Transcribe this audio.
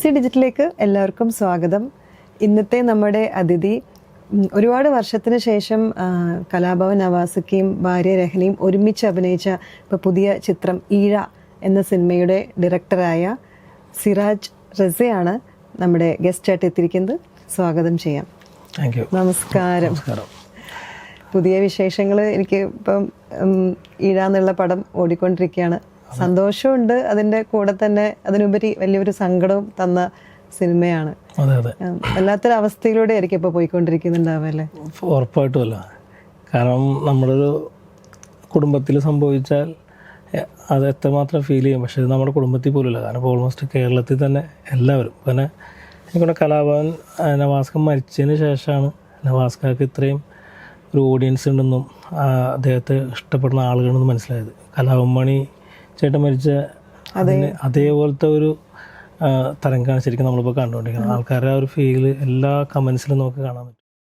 S ഡിജിറ്റലിലേക്ക് എല്ലാവർക്കും സ്വാഗതം. ഇന്നത്തെ നമ്മുടെ അതിഥി ഒരുപാട് വർഷത്തിന് ശേഷം കലാഭവൻ നവാസുക്കയും ഭാര്യ രഹനയും ഒരുമിച്ച് അഭിനയിച്ച ഇപ്പോൾ പുതിയ ചിത്രം ഈഴ എന്ന സിനിമയുടെ ഡയറക്ടറായ സിറാജ് റസയാണ് നമ്മുടെ ഗസ്റ്റായിട്ട് എത്തിയിരിക്കുന്നത്. സ്വാഗതം ചെയ്യാം. നമസ്കാരം. പുതിയ വിശേഷങ്ങൾ എനിക്ക് ഇപ്പം ഈഴ എന്നുള്ള പടം ഓടിക്കൊണ്ടിരിക്കുകയാണ്. സന്തോഷമുണ്ട്, അതിൻ്റെ കൂടെ തന്നെ അതിനുപരി വലിയൊരു സങ്കടവും തന്ന സിനിമയാണ്. വല്ലാത്തൊരു അവസ്ഥയിലൂടെ ആയിരിക്കും ഇപ്പോൾ പോയിക്കൊണ്ടിരിക്കുന്നുണ്ടാവല്ലേ? ഉറപ്പായിട്ടും അല്ല. കാരണം നമ്മളൊരു കുടുംബത്തിൽ സംഭവിച്ചാൽ അത് എത്രമാത്രം ഫീൽ ചെയ്യും. പക്ഷേ ഇത് നമ്മുടെ കുടുംബത്തിൽ പോലുമില്ല. കാരണം ഇപ്പോൾ ഓൾമോസ്റ്റ് കേരളത്തിൽ തന്നെ എല്ലാവരും പിന്നെ എനിക്കൊണ്ട് കലാഭവൻ നവാസ്ക മരിച്ചതിന് ശേഷമാണ് നവാസ്കക്ക് ഇത്രയും ഒരു ഓഡിയൻസ് ഉണ്ടെന്നും അദ്ദേഹത്തെ ഇഷ്ടപ്പെടുന്ന ആളുകളെന്നും മനസ്സിലായത്. കലാഭവൻ മണി ചേട്ടൻ മരിച്ച അതേപോലത്തെ ഒരു തരംഗമാണ് ശരിക്കും നമ്മളിപ്പോൾ കണ്ടുകൊണ്ടിരിക്കുന്നത്. ആൾക്കാരുടെ ആ ഒരു ഫീല് എല്ലാ കമൻസിലും നമുക്ക് കാണാൻ പറ്റും.